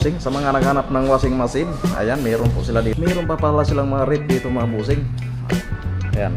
Sa mga naghanap ng washing machine, ayan, meron po sila dito. Meron pa pala silang mga rate dito mga busing. Ayan.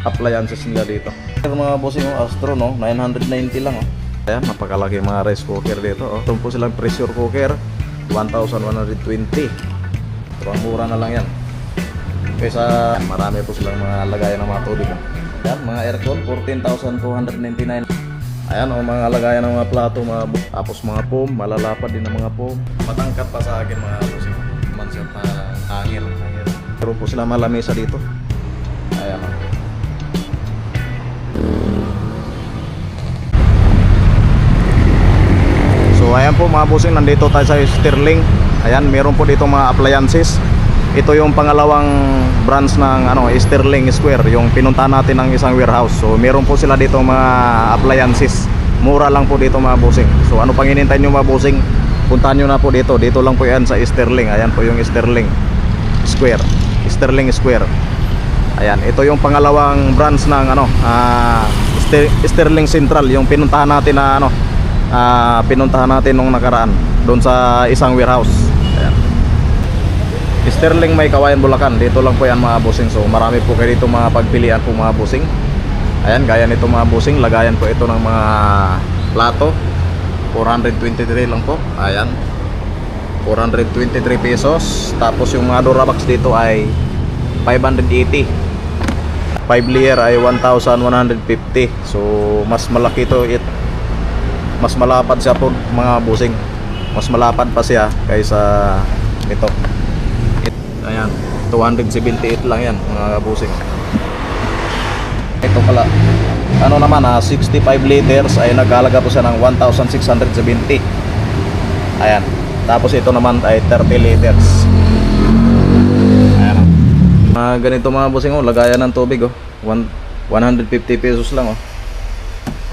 Appliances nila dito. Ito mga busing yung Astro, no? 990 lang, oh. Ayan, napakalaki mga rice cooker dito, oh. Ito po silang pressure cooker, 1,120. Ito ang mura na lang yan. Kaysa marami po silang mga lagayan ng mga tubig, oh. Ayan, mga aircon, 14,299. Ayan o, mga lagayan ng mga plato, tapos mga foam, malalapad din ng mga foam. Matangkat pa sa akin mga busing. Man siya pa hangir. Pero po sila malamesa dito. Ayan o. So ayan po mga busing, nandito tayo sa Sterling. Ayan, meron po dito mga appliances. Ito yung pangalawang branch ng Sterling Square, yung pinuntahan natin ng isang warehouse. So meron po sila dito mga appliances. Mura lang po dito mga busing. So ano pang hinihintay nyo mga busing? Puntahan nyo na po dito. Dito lang po yan sa Sterling. Ayan po yung Sterling Square. Sterling Square. Ayan, ito yung pangalawang branch ng Sterling Central, yung pinuntahan natin na pinuntahan natin nung nakaraan doon sa isang warehouse. Ayan. Sterling may Kawayan, Bulacan. Dito lang po yan mga busing. So marami po kayo dito mga pagpilian po mga busing. Ayan, gaya nito mga busing. Lagayan po ito ng mga plato. 423 lang po. Ayan, 423 pesos. Tapos yung mga Durabox dito ay 580. 5 layer ay 1,150. So mas malaki ito. Mas malapad siya po mga busing. Mas malapad pa siya kaysa ito. Ayan, 278 lang yan mga busing. Ito pala, naman 65 liters ay nagkalaga po siya ng 1,670. Ayan, tapos ito naman ay 30 liters. Ayan, ganito mga busing, lagayan ng tubig, 150 pesos lang,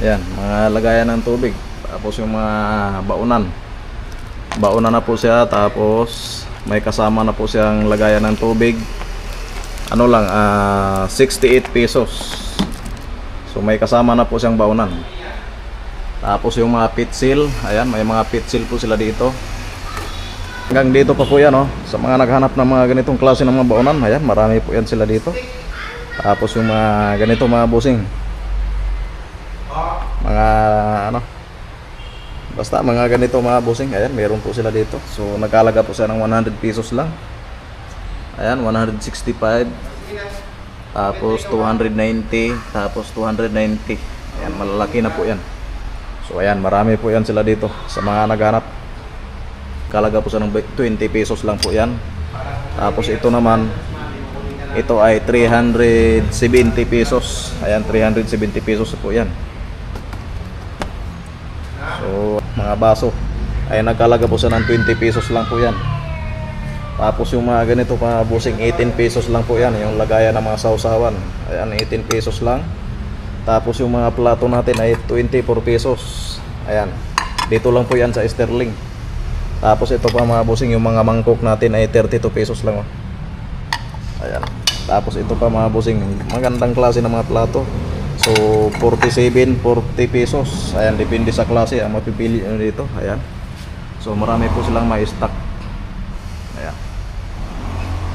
Ayan, mga lagayan ng tubig. Tapos yung mga baunan na po siya. Tapos may kasama na po siyang lagayan ng tubig. 68 pesos. So may kasama na po siyang baunan. Tapos yung mga pitsil, ayan, may mga pitsil po sila dito. Hanggang dito pa po yan, sa mga naghanap ng mga ganitong klase ng mga baunan. Ayan, marami po yan sila dito. Tapos yung mga ganito mga busing, mga basta mga ganito mga busing. Ayan, meron po sila dito. So nagkalaga po siya ng 100 pesos lang. Ayan, 165. Tapos 290. Tapos 290. Ayan, malalaki na po yan. So ayan, marami po yan sila dito sa mga naghanap. Kalaga po siya ng 20 pesos lang po yan. Tapos ito naman, ito ay 370 pesos. Ayan, 370 pesos po yan. So mga baso ay nagkalaga po siya ng 20 pesos lang po yan. Tapos yung mga ganito pa busing, 18 pesos lang po yan. Yung lagayan ng mga sausawan, ayan, 18 pesos lang. Tapos yung mga plato natin ay 24 pesos. Ayan, dito lang po yan sa Sterling. Tapos ito pa mga busing, yung mga mangkok natin ay 32 pesos lang, Ayan. Tapos ito pa mga busing, magandang klase ng mga plato. So 47, 40 pesos. Ayan, depende sa klase ang mapipili nyo dito. Ayan. So marami po silang may stock. Ayan,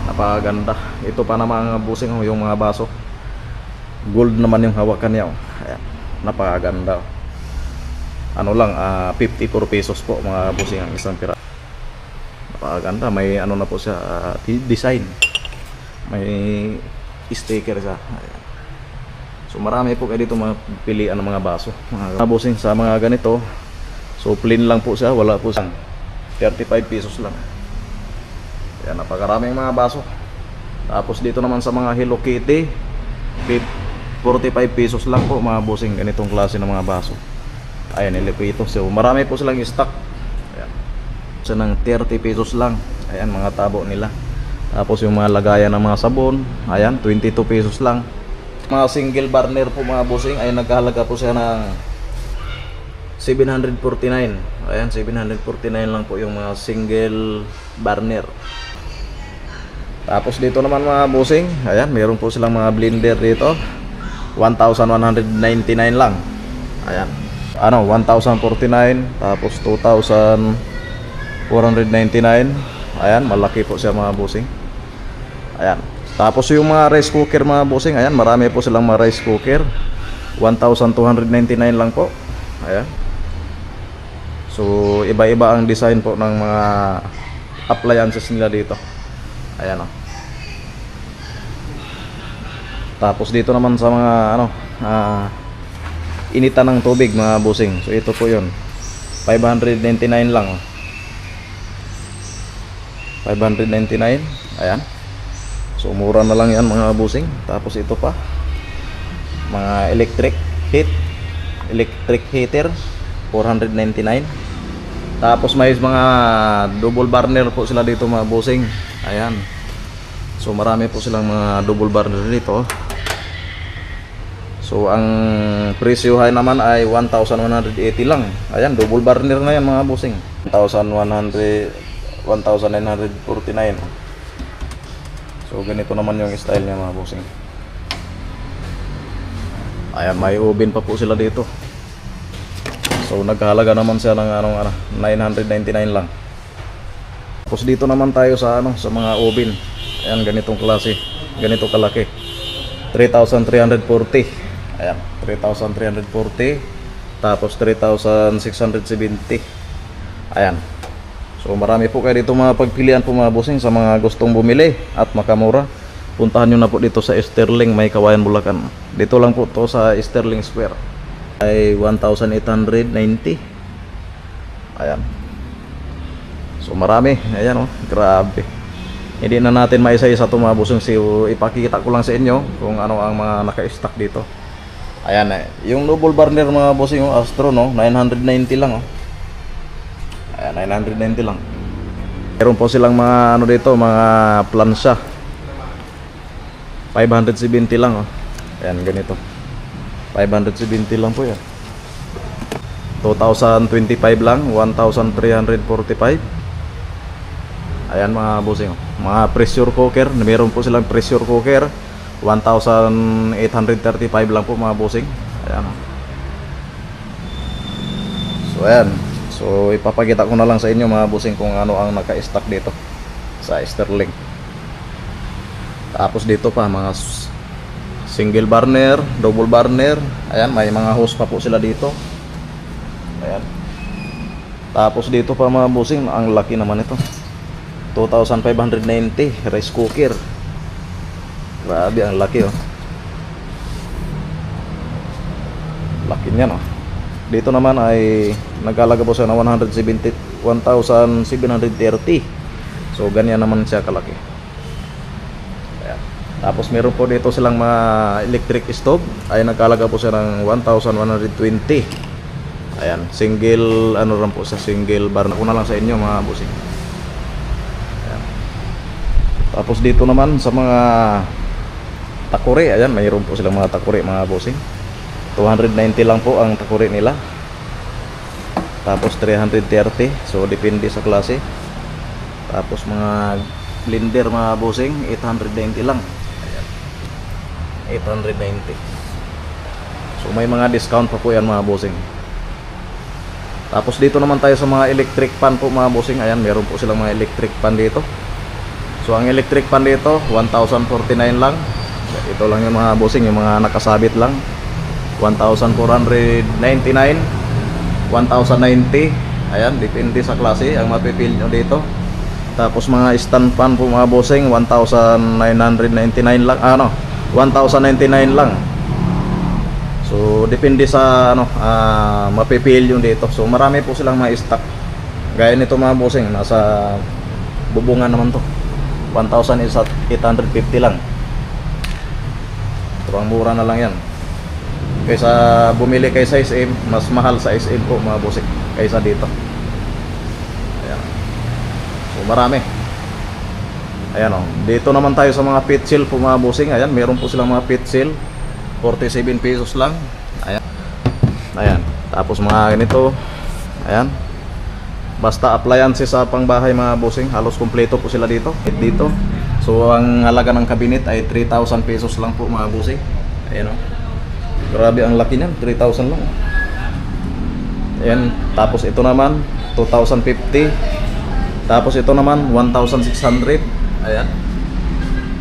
napakaganda. Ito pa naman mga busing, yung mga baso, gold naman yung hawakan niya, Ayan, napakaganda. 54 pesos po mga busing ang isang pira. Napakaganda. May na po siya, design. May sticker siya. Ayan. So marami po kayo dito mapilian ng mga baso, mga busing sa mga ganito. So plain lang po siya, wala po siyang 35 pesos lang. Ayan, napakaraming mga baso. Tapos dito naman sa mga Hello Kitty, 45 pesos lang po mga busing, ganitong klase ng mga baso. Ayan, ilipito. So marami po silang stock. Ayan, siya ng 30 pesos lang. Ayan, mga tabo nila. Tapos yung mga lagayan ng mga sabon, ayan, 22 pesos lang. Mga single burner po mga busing ay nagkahalaga po siya ng 749. Ayan, 749 lang po yung mga single burner. Tapos dito naman mga busing, ayan, meron po silang mga blender dito. 1,199 lang. Ayan. 1,049, tapos 2,499. Ayan, malaki po siya mga bossing. Ayan. Tapos yung mga rice cooker mga bossing, ayan, marami po silang mga rice cooker. 1,299 lang po. Ayan. So, iba-iba ang design po ng mga appliances nila dito. Ayan, oh. Tapos dito naman sa mga initan ng tubig mga bossing. So, ito po yun. 599 lang. 599. Ayan. So, mura na lang yan mga bossing. Tapos ito pa. Mga electric heater. 499. Tapos may mga double burner po sila dito mga bossing. Ayan. So, marami po silang mga double burner dito. So, ang presyohan naman ay 1,180 lang. Ayan, double burner na yan mga bossing. 1,949. So, ganito naman yung style niya mga bossing. Ayan, may oven pa po sila dito. So, nagkahalaga naman siya ng 999 lang. Tapos dito naman tayo sa sa mga oven. Ayan, ganitong klase, ganito kalaki. 3,340. Ayan, 3,340. Tapos 3,670. Ayan. So marami po kayo dito mga pagpilian po mga bossing sa mga gustong bumili at makamura. Puntahan nyo na po dito sa Sterling, may Kawayan, Bulacan. Dito lang po to sa Sterling Square. Ay 1,890. Ayan. So marami. Ayan, oh, grabe. Hindi na natin maisa-isa ito mga bossing. So, ipakikita ko lang sa inyo kung ano ang mga naka-stock dito. Ayan, yung double burner mga bossing, oh, Astro, no, 990 lang, oh. Ayan, 990 lang. Meron po silang mga dito, mga plansya. 570 lang, oh. Ayan, ganito. 570 lang po yan. 2025 lang, 1,345. Ayan mga bossing, oh. Mga pressure cooker, meron po silang pressure cooker. 1,835 lang po mga bossing. Ayan, oh. So ayan. So ipapakita ko na lang sa inyo mga bossing kung ano ang naka-stock dito sa Sterling. Tapos dito pa mga single burner, double burner. Ayan, may mga hose pa po sila dito. Ayan. Tapos dito pa mga bossing, ang laki naman ito. 2,590 rice cooker. Grabe, ang laki, oh. Laki niyan, oh. Dito naman ay nagkalaga po siya na 1,730. So ganyan naman siya kalaki. Ayan. Tapos meron po dito silang mga electric stove, ay nagkalaga po siya ng 1,120. Ayan, single lang po siya, single bar. Una lang sa inyo mga bossing. Ayan. Tapos dito naman sa mga takuri, ayan, mayroon po silang mga takuri mga bossing. 290 lang po ang takuri nila. Tapos 330. So depende sa klase. Tapos mga blender mga bossing, 890 lang. Ayan. 890. So may mga discount pa po yan mga bossing. Tapos dito naman tayo sa mga electric pan po mga bossing. Ayan, meron po silang mga electric pan dito. So ang electric pan dito 1,049 lang. Ito lang yung mga bossing, yung mga nakasabit lang. 1,499, 1,090. Ayan, depende sa klase ang mapipil nyo dito. Tapos mga stand fan po mga bossing, 1,999 lang, 1,099 lang. So depende sa mapipil nyo dito. So marami po silang mga stock. Gaya nito mga bossing, nasa bubungan naman to. 1,850 lang. Ito, ang mura na lang yan. Kaysa bumili kay sa SM, mas mahal sa SM po mga bossing kaysa dito. Ayan. So marami. Ayan, oh. Dito naman tayo sa mga pit seal po mga bossing. Ayan, meron po silang mga pit seal, 47 pesos lang. Ayan. Ayan. Tapos mga ganito. Ayan. Basta appliances sa pangbahay mga bossing, halos kumpleto po sila dito. Dito. So ang halaga ng cabinet ay 3,000 pesos lang po mga bossing. Ayan, oh. Grabe ang laki niyan, 3,000 lang. Ayan, tapos ito naman 2,050. Tapos ito naman 1,600. Ayan.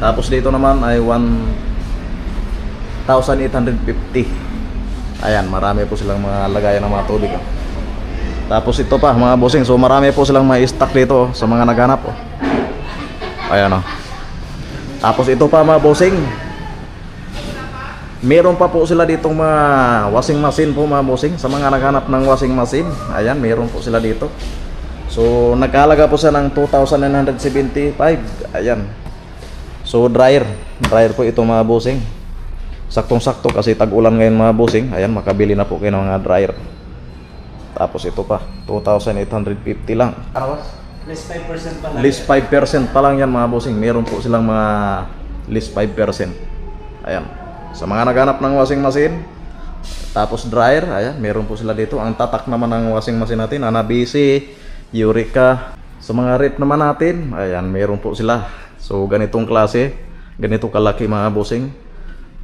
Tapos dito naman ay 1,850. Ayan, marami po silang mga lagayan ng mga tubig. Tapos ito pa mga bossing, so marami po silang mga stock dito sa mga naghanap. Ayan o. Tapos ito pa mga bossing, meron pa po sila ditong mga washing machine po mga bossing. Sa mga naghanap ng washing machine, ayan, meron po sila dito. So nagkahalaga po siya ng 2,975. Ayan. So dryer po ito mga bossing. Saktong-sakto kasi tag-ulan ngayon mga bossing. Ayan, makabili na po kayo ng mga dryer. Tapos ito pa 2,850 lang. Ano ba? Less 5% pa lang. Less 5% pa lang yan mga bossing. Meron po silang mga less 5%. Ayan. Sa mga naghanap ng washing machine, tapos dryer, ayan, meron po sila dito. Ang tatak naman ng washing machine natin, Hanabishi, Eureka. Sa mga rep naman natin, ayan, meron po sila. So ganitong klase, ganito kalaki mga bossing,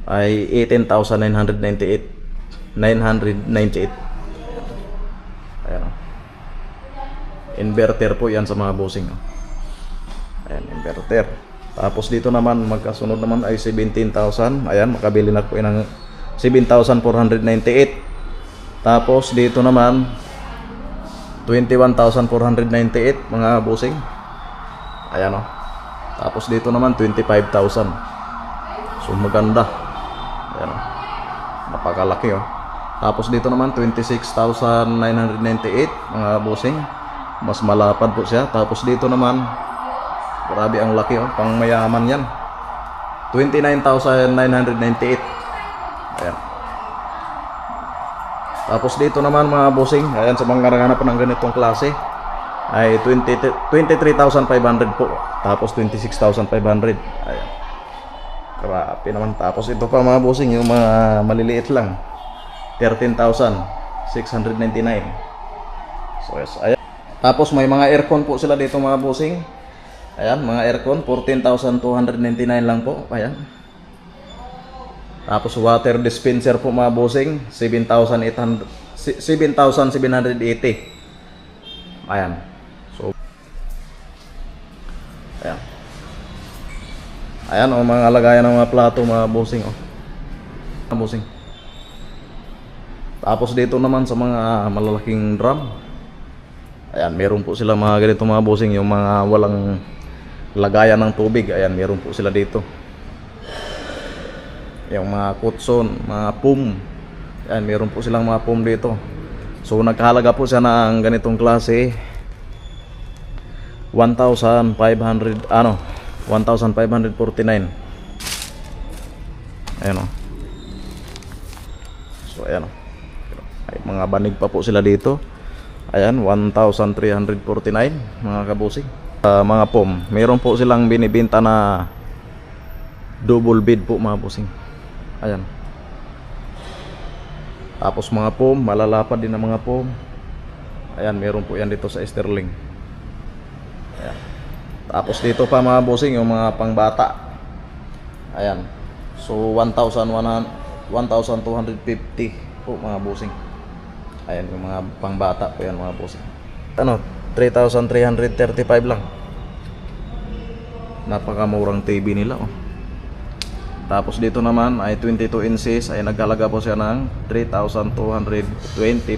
ay 18,998. Ayan. Inverter po yan sa mga bossing. Ayan, inverter. Tapos dito naman, magkasunod naman ay 17,000. Ayan, makabili na po ng 7,498. Tapos dito naman 21,498 mga bossing. Ayan o. Tapos dito naman 25,000. So maganda. Ayan o. Napakalaki o. Tapos dito naman 26,998 mga bossing. Mas malapad po siya. Tapos dito naman, grabe ang laki o. Pang mayaman yan. 29,998. Ayan. Tapos dito naman mga bossing, ayan, sa mga naghahanap ng ganitong klase ay 23,500 po. Tapos 26,500. Ayan. Grabe naman. Tapos ito pa mga bossing, yung mga maliliit lang, 13,699. So yes, ayan. Tapos may mga aircon po sila dito mga bossing. Ayan, mga aircon, 14,299 lang po. Ayan. Tapos water dispenser po mga bossing, 7,780. Ayan. So ayan. Ayan o, mga lagayan ng mga plato mga bossing o. Mga bossing. Tapos dito naman sa mga malalaking drum, ayan, meron po sila mga ganito mga bossing, yung mga walang lagayan ng tubig. Ayan, meron po sila dito. Yung mga kutson, mga pum. Ayan, meron po silang mga pum dito. So nagkahalaga po siya ng ganitong klase 1,500 1,549. Ayan o. So ayan o. Ay, mga banig pa po sila dito. Ayan, 1,349 mga kabusing. Mga pum, meron po silang binibenta na double bed po mga busing. Ayan. Tapos mga pum, malalapad din ang mga pum. Ayan, meron po yan dito sa Sterling. Ayan. Tapos dito pa mga busing, yung mga pangbata. Ayan. So 1,250 po mga busing. Ayan, yung mga pangbata po yan mga busing. Ano, 3,335 lang. Napakamurang TV nila oh. Tapos dito naman ay 22 inches, ay nagkalaga po siya ng 3,225.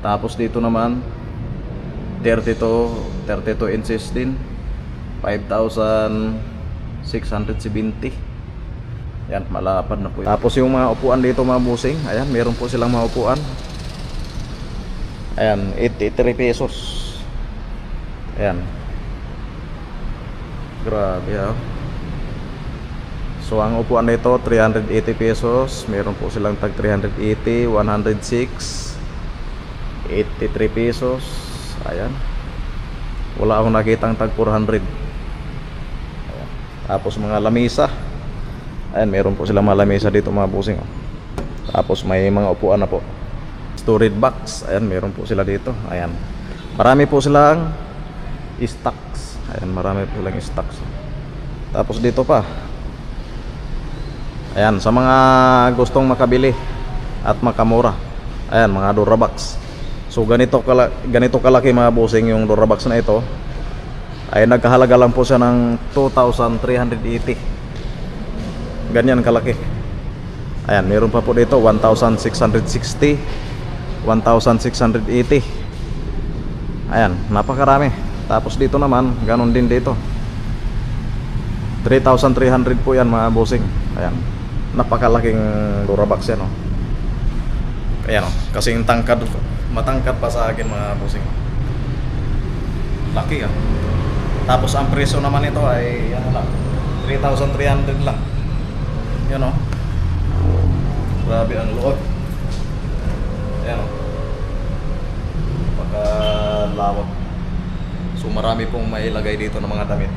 Tapos dito naman 32 inches din, 5,670. Yan, malapad na po yun. Tapos yung mga upuan dito mga busing, ayan, meron po silang mga upuan. Ayan, 83 pesos. Ayan. Grabe ha. So ang upuan nito 380 pesos. Meron po silang tag 380, 106, 83 pesos. Ayan. Wala akong nakitang tag 400. Ayan. Tapos mga lamisa. Ayan, meron po silang mga lamisa dito mga busing. Tapos may mga upuan na po. Storage box. Ayan, meron po sila dito. Ayan. Marami po silang stocks. Ayan, marami po silang stocks. Tapos dito pa. Ayan, sa mga gustong makabili at makamura. Ayan, mga Durabox. So ganito kalaki mga bossing yung Durabox na ito. Ay nagkahalaga lang po siya ng 2,380. Ganyan kalaki. Ayan, meron pa po dito 1,660, 1,680. Ayan, napakarami. Tapos dito naman, ganun din dito. 3,300 po yan mga bossing. Ayan, napakalaking Durabox yan, oh. Ayan, oh, kasing tangkad, matangkad pa sa akin mga bossing. Laki, ah. Tapos ang presyo naman ito ay yan lang, 3,300 lang. Yan, oh. Grabe ang loob. Ayan, oh. Pagkalawak. So marami pong mailagay dito ng mga damit.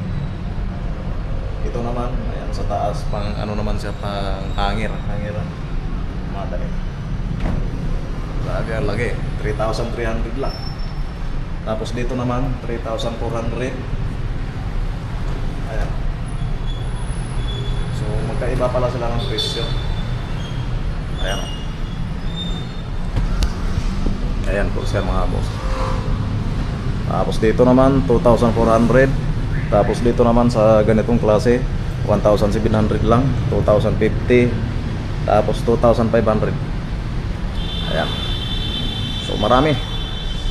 Ito naman, ayan, sa taas pang ano naman siya, pang hangiran, mga damit. Grabe ang lagi, 3,300 lang. Tapos dito naman 3,400. Ayan. So magkaiba pala sila ng presyo. Ayan. Ayan po siya mga boss. Tapos dito naman 2,400. Tapos dito naman sa ganitong klase 1,700 lang, 2,050. Tapos 2,500. Ayan. So marami.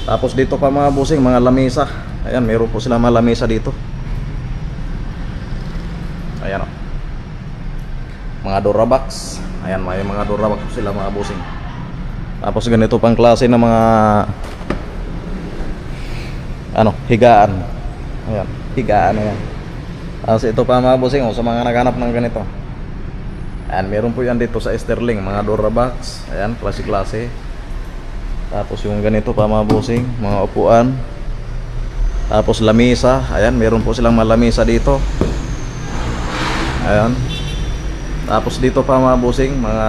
Tapos dito pa mga bossing, mga lamesa. Ayan, meron po sila mga lamesa dito. Ayan, o. Mga Durabox. Ayan, may mga Durabox sila mga bossing. Tapos ganito pang klase ng mga higaan. Ayan, higaan na yan. Tapos ito pa mga bossing, sa mga naghanap ng ganito. Ayan, meron po yan dito sa Sterling, mga Durabox. Ayan, klase-klase. Tapos yung ganito pa mga bossing, mga upuan. Tapos lamesa. Ayan, meron po silang mga lamesa dito. Ayan. Tapos dito pa mga bossing, mga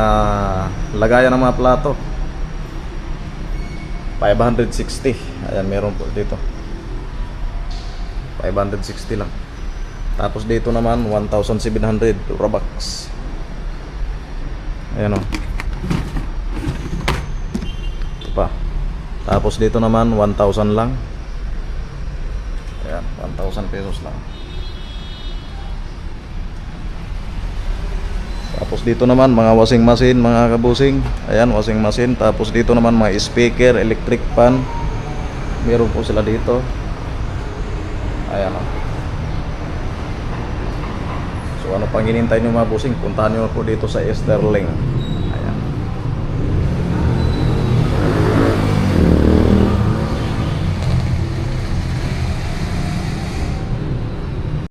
lagayan ng mga plato. 560. Ayan, meron po dito. 560 lang. Tapos dito naman 1,700 Durabox. Ayan, o. Ito pa. Tapos dito naman 1,000 lang. Ayan, 1,000 pesos lang. Tapos dito naman mga washing machine mga kabusing. Ayan, washing machine. Tapos dito naman mga speaker, electric fan. Meron po sila dito. Ayan, o. So ano pang hinintay nyo mga busing, puntahan nyo po dito sa Sterling.